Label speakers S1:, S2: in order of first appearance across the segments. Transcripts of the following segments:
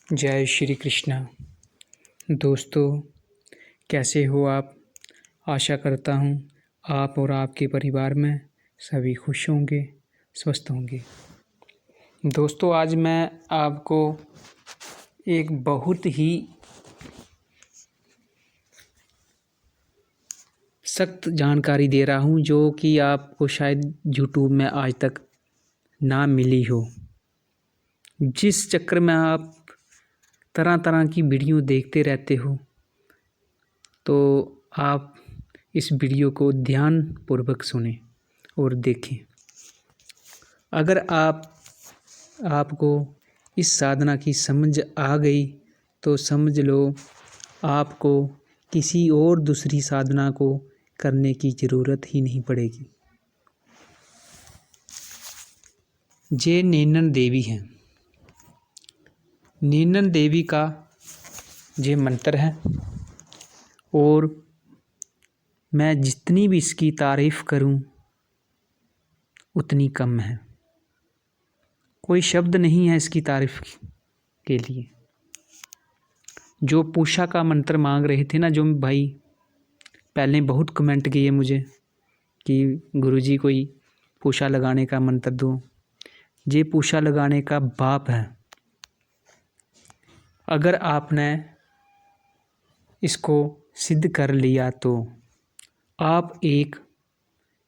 S1: जय श्री कृष्णा। दोस्तों, कैसे हो आप? आशा करता हूँ आप और आपके परिवार में सभी खुश होंगे, स्वस्थ होंगे। दोस्तों, आज मैं आपको एक बहुत ही सख्त जानकारी दे रहा हूँ जो कि आपको शायद यूट्यूब में आज तक ना मिली हो। जिस चक्कर में आप तरह तरह की वीडियो देखते रहते हो, तो आप इस वीडियो को ध्यानपूर्वक सुनें और देखें। अगर आपको इस साधना की समझ आ गई तो समझ लो आपको किसी और दूसरी साधना को करने की ज़रूरत ही नहीं पड़ेगी। ये नैनन देवी हैं। नैनन देवी का ये मंत्र है और मैं जितनी भी इसकी तारीफ़ करूं उतनी कम है। कोई शब्द नहीं है इसकी तारीफ़ के लिए। जो पूषा का मंत्र मांग रहे थे ना, जो भाई पहले बहुत कमेंट किए मुझे कि गुरुजी कोई पूषा लगाने का मंत्र दो। ये पूषा लगाने का बाप है। अगर आपने इसको सिद्ध कर लिया तो आप एक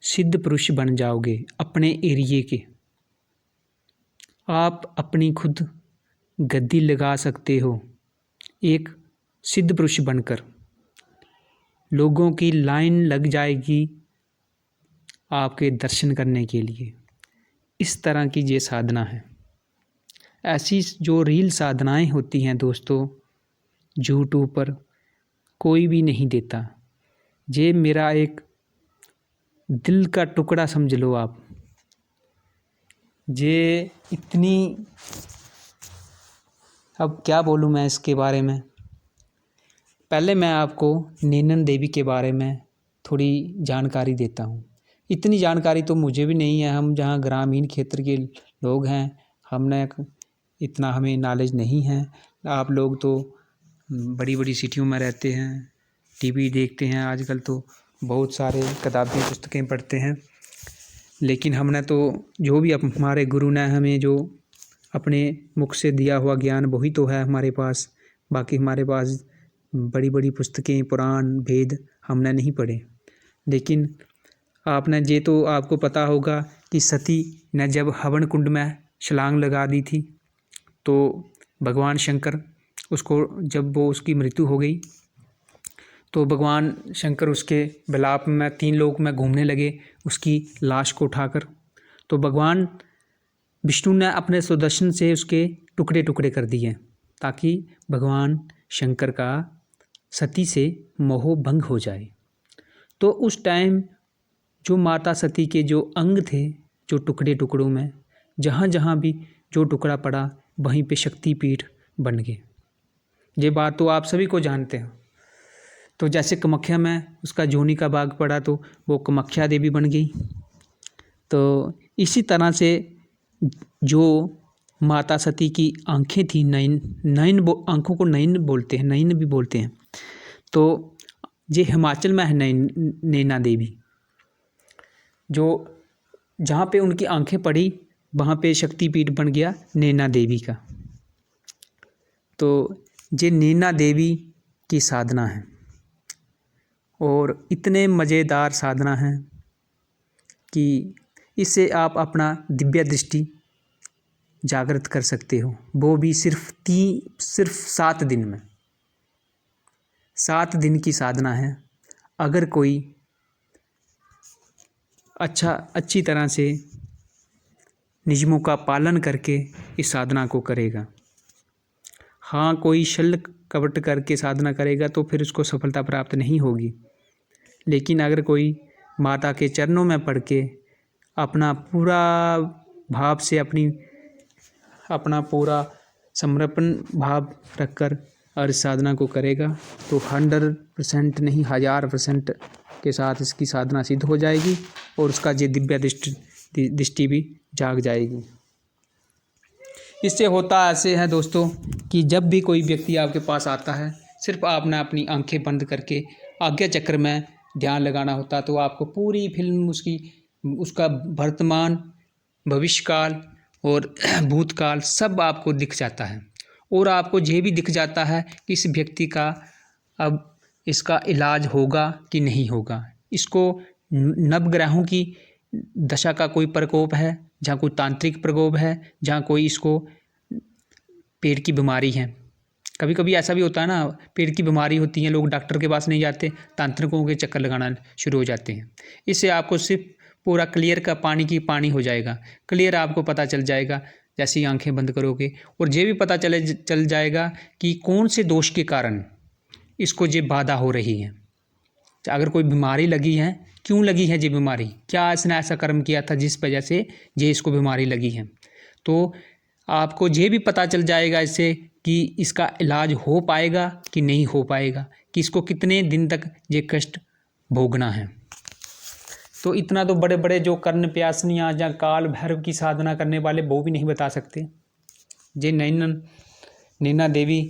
S1: सिद्ध पुरुष बन जाओगे अपने एरिये के। आप अपनी खुद गद्दी लगा सकते हो एक सिद्ध पुरुष बनकर। लोगों की लाइन लग जाएगी आपके दर्शन करने के लिए। इस तरह की ये साधना है। ऐसी जो रील साधनाएं होती हैं दोस्तों, यूट्यूब पर कोई भी नहीं देता। ये मेरा एक दिल का टुकड़ा समझ लो आप। ये इतनी, अब क्या बोलूँ मैं इसके बारे में। पहले मैं आपको नैनन देवी के बारे में थोड़ी जानकारी देता हूँ। इतनी जानकारी तो मुझे भी नहीं है। हम जहाँ ग्रामीण क्षेत्र के लोग हैं, इतना हमें नॉलेज नहीं है। आप लोग तो बड़ी बड़ी सिटियों में रहते हैं, टीवी देखते हैं, आजकल तो बहुत सारे किताबें पुस्तकें पढ़ते हैं। लेकिन हमने तो जो भी हमारे गुरु ने हमें जो अपने मुख से दिया हुआ ज्ञान वही तो है हमारे पास। बाकी हमारे पास बड़ी बड़ी पुस्तकें, पुराण, वेद हमने नहीं पढ़े। लेकिन आपको पता होगा कि सती ने जब हवन कुंड में छलांग लगा दी थी तो भगवान शंकर जब उसकी मृत्यु हो गई तो भगवान शंकर उसके विलाप में 3 लोक में घूमने लगे उसकी लाश को उठाकर। तो भगवान विष्णु ने अपने सुदर्शन से उसके टुकड़े टुकड़े कर दिए ताकि भगवान शंकर का सती से मोह भंग हो जाए। तो उस टाइम जो माता सती के जो अंग थे, जो टुकड़े टुकड़ों में जहाँ जहाँ भी जो टुकड़ा पड़ा वहीं पे शक्तिपीठ बन गए। ये बात तो आप सभी को जानते हैं। तो जैसे कामाख्या में उसका जोनी का भाग पड़ा तो वो कामाख्या देवी बन गई। तो इसी तरह से जो माता सती की आंखें थी, नयन आंखों को नयन बोलते हैं, नयन भी बोलते हैं। तो ये हिमाचल में है नैना देवी। जो जहाँ पे उनकी आंखें पड़ी वहाँ पे शक्तिपीठ बन गया नैना देवी का। तो ये नैना देवी की साधना है और इतने मज़ेदार साधना है कि इससे आप अपना दिव्य दृष्टि जागृत कर सकते हो। वो भी सिर्फ 7 दिन में। 7 दिन की साधना है। अगर कोई अच्छी तरह से नियमों का पालन करके इस साधना को करेगा। हाँ, कोई छल कपट करके साधना करेगा तो फिर उसको सफलता प्राप्त नहीं होगी। लेकिन अगर कोई माता के चरणों में पड़ के अपना पूरा भाव से अपना पूरा समर्पण भाव रखकर और इस साधना को करेगा तो 100% नहीं 1000% के साथ इसकी साधना सिद्ध हो जाएगी और उसका ये दिव्य दृष्टि भी जाग जाएगी। इससे होता ऐसे है दोस्तों कि जब भी कोई व्यक्ति आपके पास आता है, सिर्फ आपने अपनी आंखें बंद करके आज्ञा चक्र में ध्यान लगाना होता है, तो आपको पूरी फिल्म उसका वर्तमान, भविष्यकाल और भूतकाल सब आपको दिख जाता है। और आपको ये भी दिख जाता है कि इस व्यक्ति का अब इसका इलाज होगा कि नहीं होगा। इसको नवग्रहों की दशा का कोई प्रकोप है, जहाँ कोई तांत्रिक प्रकोप है, जहाँ कोई इसको पेट की बीमारी है। कभी कभी ऐसा भी होता है ना, पेट की बीमारी होती है, लोग डॉक्टर के पास नहीं जाते, तांत्रिकों के चक्कर लगाना शुरू हो जाते हैं। इससे आपको सिर्फ पूरा क्लियर का पानी हो जाएगा, क्लियर आपको पता चल जाएगा जैसे ही आंखें बंद करोगे। और ये भी पता चल जाएगा कि कौन से दोष के कारण इसको ये बाधा हो रही है। अगर कोई बीमारी लगी है, क्यों लगी है ये बीमारी, क्या इसने ऐसा कर्म किया था जिस वजह से ये इसको बीमारी लगी है। तो आपको ये भी पता चल जाएगा इससे कि इसका इलाज हो पाएगा कि नहीं हो पाएगा, कि इसको कितने दिन तक ये कष्ट भोगना है। तो इतना तो बड़े बड़े जो कर्ण प्यासनियाँ या काल भैरव की साधना करने वाले वो भी नहीं बता सकते। ये नैना देवी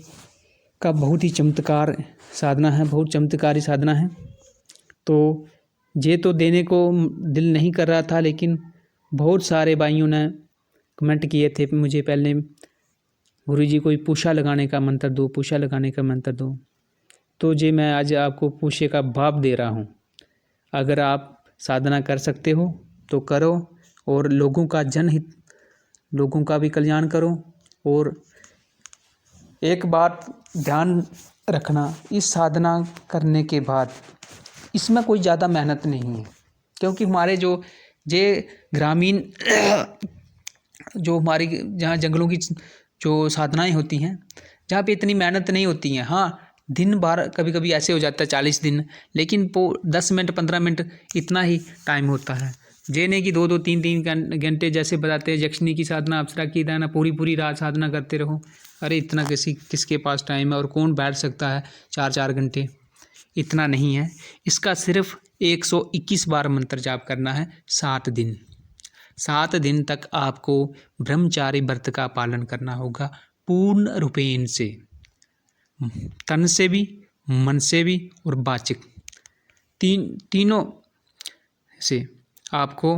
S1: का बहुत ही चमत्कार साधना है, बहुत चमत्कारी साधना है। तो ये तो देने को दिल नहीं कर रहा था, लेकिन बहुत सारे भाइयों ने कमेंट किए थे मुझे पहले, गुरुजी कोई पूछा लगाने का मंत्र दो, पूछा लगाने का मंत्र दो। तो ये मैं आज आपको पूछे का भाव दे रहा हूँ। अगर आप साधना कर सकते हो तो करो, और लोगों का जनहित, लोगों का भी कल्याण करो। और एक बात ध्यान रखना, इस साधना करने के बाद इसमें कोई ज़्यादा मेहनत नहीं है, क्योंकि हमारे जो ये ग्रामीण जो हमारी जहाँ जंगलों की जो साधनाएं होती हैं, जहाँ पे इतनी मेहनत नहीं होती हैं। हाँ, दिन भर कभी कभी ऐसे हो जाता है 40 दिन, लेकिन 10 मिनट 15 मिनट इतना ही टाइम होता है। ये नहीं कि 2-2 3-3 घंटे जैसे बताते हैं यक्षिणी की साधना, अप्सरा की दाना, पूरी रात साधना करते रहो। अरे इतना किसके पास टाइम है, और कौन बैठ सकता है 4-4 घंटे, इतना नहीं है। इसका सिर्फ 121 बार मंत्र जाप करना है 7 दिन। 7 दिन तक आपको ब्रह्मचारी व्रत का पालन करना होगा, पूर्ण रूपेण से, तन से भी, मन से भी और वाचिक तीनों से आपको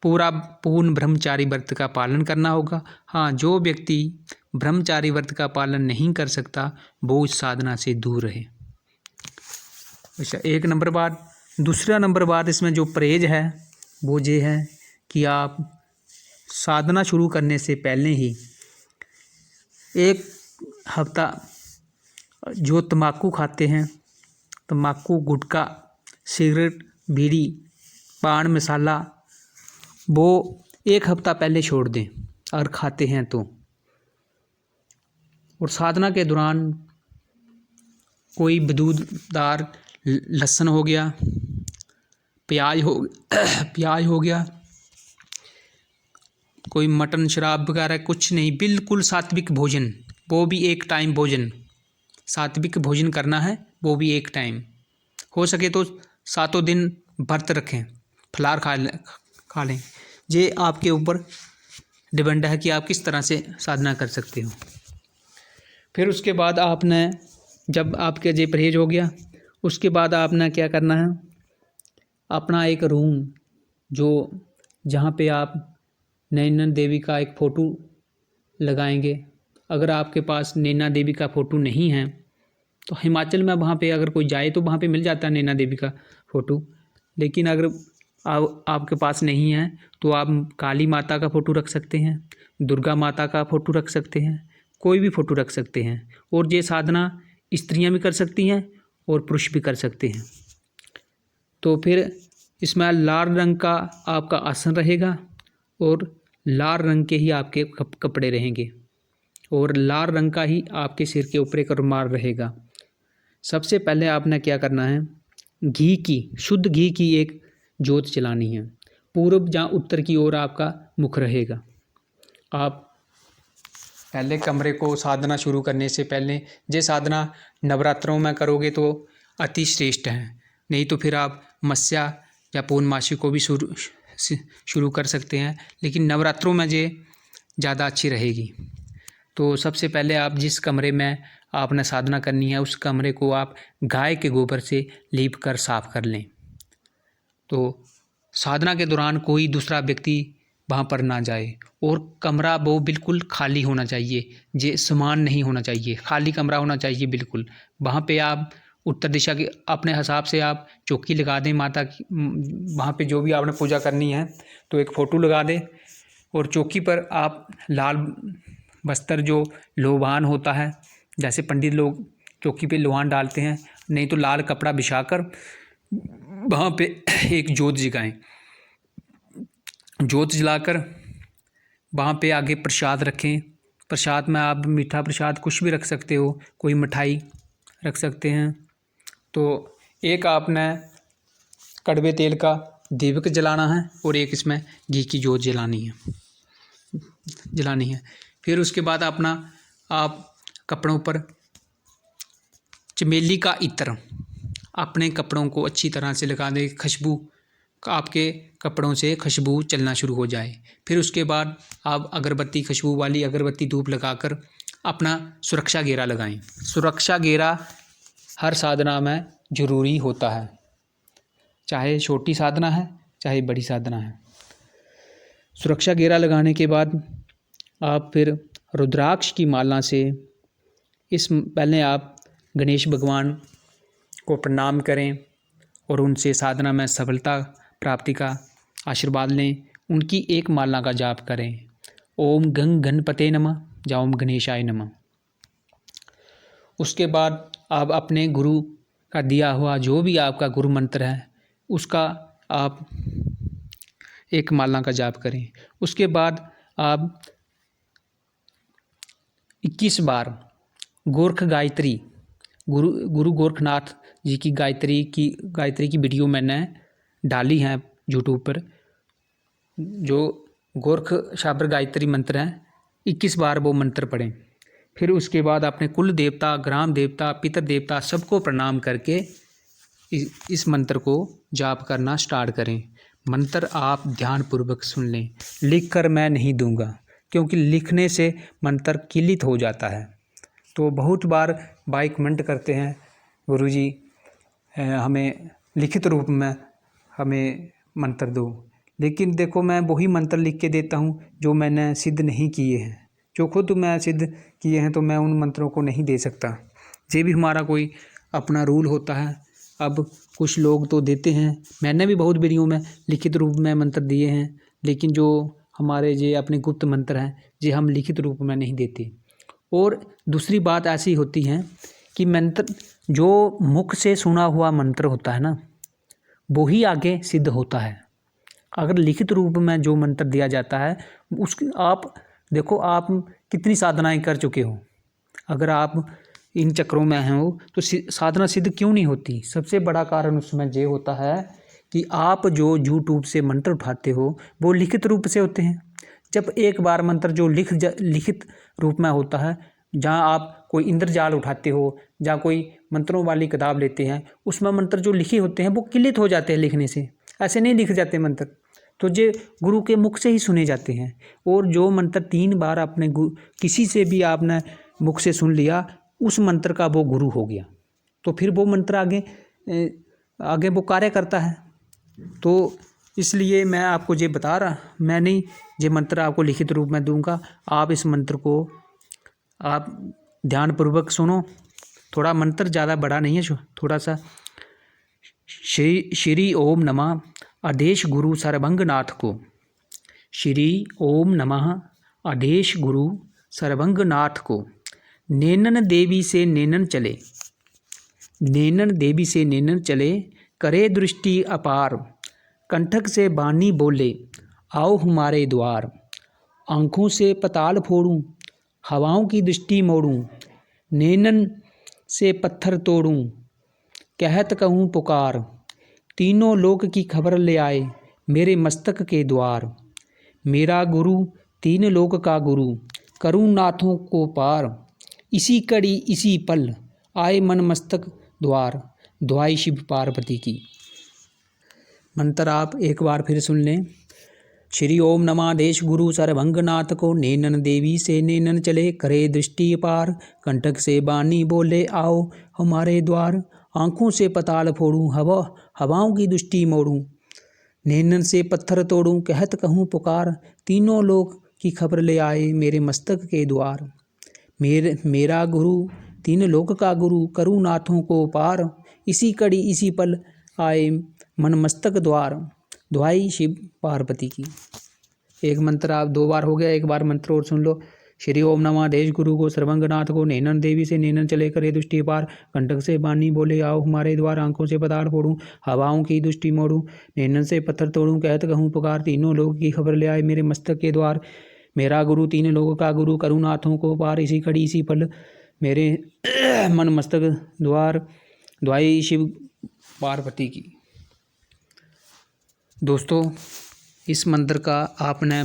S1: पूर्ण ब्रह्मचारी व्रत का पालन करना होगा। हाँ, जो व्यक्ति ब्रह्मचारी व्रत का पालन नहीं कर सकता वो इस साधना से दूर रहे। अच्छा, एक नंबर बात। दूसरा नंबर बात इसमें जो परहेज है वो ये है कि आप साधना शुरू करने से पहले ही 1 हफ्ता जो तम्बाकू खाते हैं, तम्बाकू, गुटखा, सिगरेट, बीड़ी, पान मसाला, वो 1 हफ्ता पहले छोड़ दें अगर खाते हैं तो। और साधना के दौरान कोई बदबूदार लहसुन हो गया, प्याज हो गया, कोई मटन शराब वगैरह कुछ नहीं, बिल्कुल सात्विक भोजन, वो भी 1 टाइम भोजन, सात्विक भोजन करना है, वो भी 1 टाइम। हो सके तो 7 दिन व्रत रखें, फलाहार खा लें। ये आपके ऊपर डिपेंड है कि आप किस तरह से साधना कर सकते हो। फिर उसके बाद आपने, जब आपके ये परहेज हो गया, उसके बाद आपने क्या करना है, अपना एक रूम जो जहाँ पे आप नैना देवी का एक फ़ोटो लगाएंगे। अगर आपके पास नैना देवी का फ़ोटो नहीं है तो हिमाचल में वहाँ पे अगर कोई जाए तो वहाँ पे मिल जाता है नैना देवी का फ़ोटो। लेकिन अगर आपके पास नहीं है तो आप काली माता का फ़ोटो रख सकते हैं, दुर्गा माता का फ़ोटो रख सकते हैं, कोई भी फ़ोटो रख सकते हैं। और ये साधना स्त्रियां भी कर सकती हैं और पुरुष भी कर सकते हैं। तो फिर इसमें लाल रंग का आपका आसन रहेगा और लाल रंग के ही आपके कपड़े रहेंगे और लाल रंग का ही आपके सिर के ऊपर एक रुमाल रहेगा। सबसे पहले आपने क्या करना है, घी की, शुद्ध घी की एक जोत जलानी है। पूर्व जहाँ उत्तर की ओर आपका मुख रहेगा। आप पहले कमरे को साधना शुरू करने से पहले, ये साधना नवरात्रों में करोगे तो अति श्रेष्ठ है, नहीं तो फिर आप मस्या या पूर्णमासी को भी शुरू कर सकते हैं, लेकिन नवरात्रों में ये ज़्यादा अच्छी रहेगी। तो सबसे पहले आप जिस कमरे में आपने साधना करनी है उस कमरे को आप गाय के गोबर से लीप कर साफ कर लें। तो साधना के दौरान कोई दूसरा व्यक्ति वहाँ पर ना जाए और कमरा वो बिल्कुल खाली होना चाहिए, जे सामान नहीं होना चाहिए, खाली कमरा होना चाहिए बिल्कुल। वहाँ पे आप उत्तर दिशा के अपने हिसाब से आप चौकी लगा दें माता की, वहाँ पे जो भी आपने पूजा करनी है तो एक फ़ोटो लगा दें और चौकी पर आप लाल वस्त्र जो लोबान होता है, जैसे पंडित लोग चौकी पे लोहान डालते हैं, नहीं तो लाल कपड़ा बिछाकर वहाँ पे एक जोत जगाएं। जोत जलाकर वहाँ पे आगे प्रसाद रखें। प्रसाद में आप मीठा प्रसाद कुछ भी रख सकते हो, कोई मिठाई रख सकते हैं। तो एक आपने कड़वे तेल का दीपक जलाना है और एक इसमें घी की जोत जलानी है। फिर उसके बाद अपना आप कपड़ों पर चमेली का इत्र अपने कपड़ों को अच्छी तरह से लगा दें, खुशबू आपके कपड़ों से खुशबू चलना शुरू हो जाए। फिर उसके बाद आप अगरबत्ती, खुशबू वाली अगरबत्ती धूप लगाकर अपना सुरक्षा घेरा लगाएं। सुरक्षा घेरा हर साधना में ज़रूरी होता है, चाहे छोटी साधना है चाहे बड़ी साधना है। सुरक्षा घेरा लगाने के बाद आप फिर रुद्राक्ष की माला से पहले आप गणेश भगवान को प्रणाम करें और उनसे साधना में सफलता प्राप्ति का आशीर्वाद लें। उनकी एक माला का जाप करें, ओम गंग गणपते नमः या ओम गणेशाय नमः। उसके बाद आप अपने गुरु का दिया हुआ जो भी आपका गुरु मंत्र है उसका आप एक माला का जाप करें। उसके बाद आप 21 बार गोरख गायत्री, गुरु गोरखनाथ जी की गायत्री की वीडियो मैंने डाली है यूट्यूब पर, जो गोरख शाबर गायत्री मंत्र है, 21 बार वो मंत्र पढ़ें। फिर उसके बाद अपने कुल देवता, ग्राम देवता, पितर देवता सबको प्रणाम करके इस मंत्र को जाप करना स्टार्ट करें। मंत्र आप ध्यानपूर्वक सुन लें, लिख कर मैं नहीं दूंगा, क्योंकि लिखने से मंत्र किलित हो जाता है। तो बहुत बार भाई कमेंट करते हैं, गुरुजी हमें लिखित रूप में हमें मंत्र दो, लेकिन देखो मैं वही मंत्र लिख के देता हूँ जो मैंने सिद्ध नहीं किए हैं। जो खुद मैं सिद्ध किए हैं तो मैं उन मंत्रों को नहीं दे सकता। ये भी हमारा कोई अपना रूल होता है। अब कुछ लोग तो देते हैं, मैंने भी बहुत वीडियो में लिखित रूप में मंत्र दिए हैं, लेकिन जो हमारे ये अपने गुप्त मंत्र हैं ये हम लिखित रूप में नहीं देते। और दूसरी बात ऐसी होती है कि मंत्र जो मुख से सुना हुआ मंत्र होता है ना, वो ही आगे सिद्ध होता है। अगर लिखित रूप में जो मंत्र दिया जाता है उसकी आप देखो, आप कितनी साधनाएं कर चुके हो, अगर आप इन चक्रों में हो तो साधना सिद्ध क्यों नहीं होती? सबसे बड़ा कारण उसमें ये होता है कि आप जो यूट्यूब से मंत्र उठाते हो वो लिखित रूप से होते हैं। जब एक बार मंत्र जो लिखित रूप में होता है, जहाँ आप कोई इंद्रजाल उठाते हो या कोई मंत्रों वाली किताब लेते हैं, उसमें मंत्र जो लिखे होते हैं वो किलित हो जाते हैं लिखने से, ऐसे नहीं लिखे जाते मंत्र। तो ये गुरु के मुख से ही सुने जाते हैं। और जो मंत्र 3 बार अपने किसी से भी आपने मुख से सुन लिया, उस मंत्र का वो गुरु हो गया, तो फिर वो मंत्र आगे वो कार्य करता है। तो इसलिए मैं आपको ये बता रहा, मैं नहीं ये मंत्र आपको लिखित रूप में दूंगा, आप इस मंत्र को आप ध्यानपूर्वक सुनो। थोड़ा मंत्र ज़्यादा बड़ा नहीं है, थोड़ा सा। श्री ओम नमः आदेश गुरु सर्वंगनाथ को। श्री ओम नमः आदेश गुरु सर्वंगनाथ को। नैनन देवी से नैनन चले, नैनन देवी से नैनन चले, करे दृष्टि अपार, कंठक से बानी बोले, आओ हमारे द्वार। आँखों से पताल फोड़ूं, हवाओं की दृष्टि मोड़ूं, नैनन से पत्थर तोड़ूं, कहत कहूँ पुकार। तीनों लोक की खबर ले आए मेरे मस्तक के द्वार। मेरा गुरु 3 लोक का गुरु, करूँ नाथों को पार। इसी कड़ी इसी पल आए मन मस्तक द्वार, दुआई शिव पार्वती की। मंत्र आप एक बार फिर सुन लें। श्री ओम नमादेश गुरु सर्वभंगनाथ को, नैनन देवी से नैनन चले करे दृष्टि पार, कंटक से बानी बोले आओ हमारे द्वार, आँखों से पताल फोड़ूं हवाओं की दृष्टि मोड़ूं, नैनन से पत्थर तोड़ूं कहत कहूँ पुकार, तीनों लोक की खबर ले आए मेरे मस्तक के द्वार, मेरा गुरु तीन लोक का गुरु, करूँ नाथों को पार, इसी कड़ी इसी पल आए मन मस्तक द्वार, दुहाई शिव पार्वती की। एक मंत्र आप 2 बार हो गया, एक बार मंत्र और सुन लो। श्री ओम नमादेश गुरु को, सर्वभंगनाथ को, नैनन देवी से नैनन चले करे दृष्टि पार, कंटक से बानी बोले आओ हमारे द्वार, आंखों से पताल फोड़ूं हवाओं की दृष्टि मोड़ूं, नैनन से पत्थर तोड़ूं कहत कहूँ पुकार, तीनों लोग की खबर ले आए मेरे मस्तक के द्वार, मेरा गुरु तीन लोगों का गुरु, करूँ नाथों को पार, इसी कड़ी इसी पल मेरे मन मस्तक द्वार, दुहाई शिव पार्वती की। दोस्तों, इस मंत्र का आपने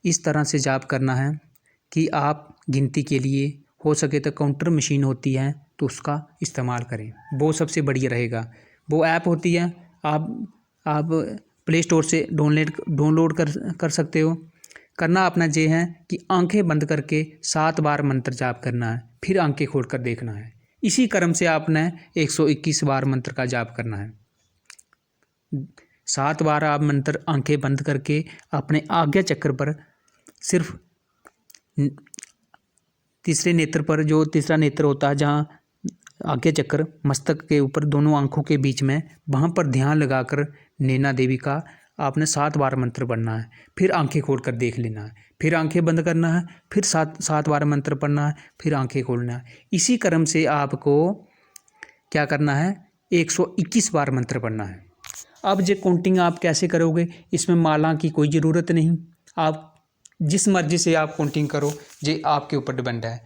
S1: इस तरह से जाप करना है कि आप गिनती के लिए हो सके तो काउंटर मशीन होती है तो उसका इस्तेमाल करें, वो सबसे बढ़िया रहेगा। वो ऐप होती है, आप प्ले स्टोर से डाउनलोड कर सकते हो। करना अपना ये है कि आंखें बंद करके 7 बार मंत्र जाप करना है, फिर आंखें खोलकर देखना है। इसी क्रम से आपने 121 बार मंत्र का जाप करना है। 7 बार आप मंत्र आंखें बंद करके अपने आज्ञा चक्र पर, सिर्फ तीसरे नेत्र पर, जो तीसरा नेत्र होता है जहाँ आज्ञा चक्र मस्तक के ऊपर दोनों आंखों के बीच में, वहाँ पर ध्यान लगाकर नैना देवी का आपने 7 बार मंत्र पढ़ना है, फिर आंखें खोलकर देख लेना है, फिर आंखें बंद करना है, फिर 7 बार मंत्र पढ़ना है, फिर आंखें खोलना है। इसी क्रम से आपको क्या करना है, 121 बार मंत्र पढ़ना है। अब ये काउंटिंग आप कैसे करोगे, इसमें माला की कोई ज़रूरत नहीं, आप जिस मर्जी से आप काउंटिंग करो, ये आपके ऊपर डिपेंड है।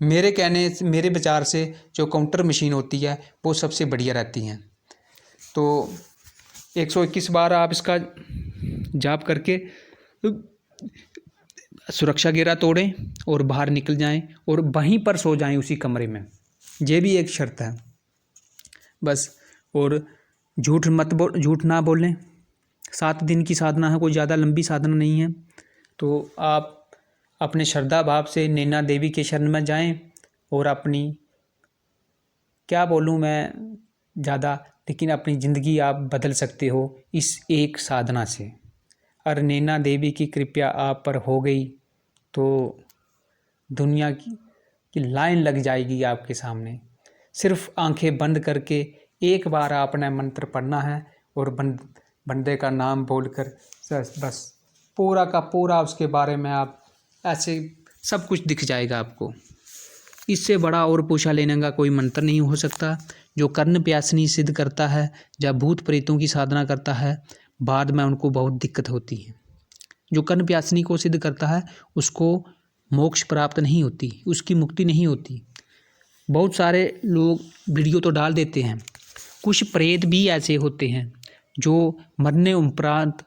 S1: मेरे विचार से जो काउंटर मशीन होती है वो सबसे बढ़िया रहती हैं। तो 121 बार आप इसका जाप करके सुरक्षा घेरा तोड़ें और बाहर निकल जाएं और वहीं पर सो जाएं उसी कमरे में। ये भी एक शर्त है बस। और झूठ ना बोलें। 7 दिन की साधना है, कोई ज़्यादा लंबी साधना नहीं है। तो आप अपने श्रद्धा भाव से नैना देवी के शरण में जाएं और अपनी, क्या बोलूँ मैं ज़्यादा, लेकिन अपनी ज़िंदगी आप बदल सकते हो इस एक साधना से। और नैना देवी की कृपा आप पर हो गई तो दुनिया की लाइन लग जाएगी आपके सामने। सिर्फ आंखें बंद करके एक बार आपने मंत्र पढ़ना है और बंदे का नाम बोलकर बस पूरा का पूरा उसके बारे में आप ऐसे सब कुछ दिख जाएगा आपको। इससे बड़ा और पूछा लेने का कोई मंत्र नहीं हो सकता। जो कर्ण प्यासनी सिद्ध करता है, जब भूत प्रेतों की साधना करता है, बाद में उनको बहुत दिक्कत होती है। जो कर्ण प्यासनी को सिद्ध करता है उसको मोक्ष प्राप्त नहीं होती, उसकी मुक्ति नहीं होती। बहुत सारे लोग वीडियो तो डाल देते हैं। कुछ प्रेत भी ऐसे होते हैं जो मरने उपरांत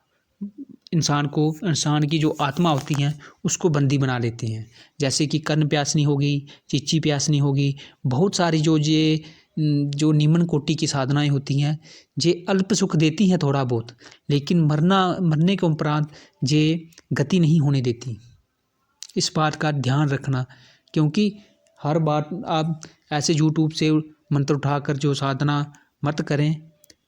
S1: इंसान की जो आत्मा होती है उसको बंदी बना लेते हैं। जैसे कि कर्ण प्यासनी होगी, चिच्ची प्यासनी होगी, बहुत सारी जो निम्न कोटि की साधनाएं होती हैं, जे अल्प सुख देती हैं थोड़ा बहुत, लेकिन मरने के उपरांत जे गति नहीं होने देती। इस बात का ध्यान रखना, क्योंकि हर बार आप ऐसे यूट्यूब से मंत्र उठाकर जो साधना मत करें।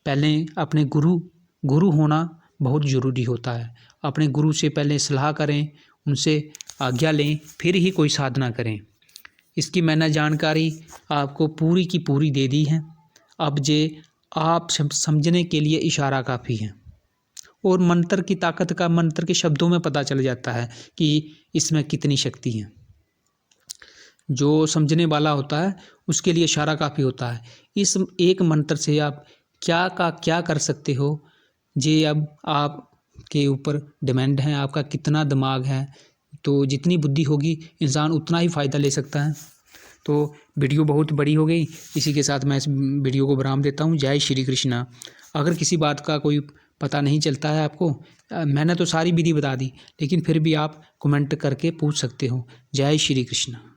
S1: पहले अपने गुरु होना बहुत ज़रूरी होता है। अपने गुरु से पहले सलाह करें, उनसे आज्ञा लें, फिर ही कोई साधना करें। इसकी मैंने जानकारी आपको पूरी की पूरी दे दी है। अब जे आप समझने के लिए इशारा काफ़ी है। और मंत्र की ताकत का मंत्र के शब्दों में पता चल जाता है कि इसमें कितनी शक्ति है। जो समझने वाला होता है उसके लिए इशारा काफ़ी होता है। इस एक मंत्र से आप क्या कर सकते हो, ये अब आपके ऊपर डिपेंड है, आपका कितना दिमाग है। तो जितनी बुद्धि होगी इंसान उतना ही फ़ायदा ले सकता है। तो वीडियो बहुत बड़ी हो गई, इसी के साथ मैं इस वीडियो को विराम देता हूँ। जय श्री कृष्णा। अगर किसी बात का कोई पता नहीं चलता है आपको, मैंने तो सारी विधि बता दी, लेकिन फिर भी आप कमेंट करके पूछ सकते हो। जय श्री कृष्णा।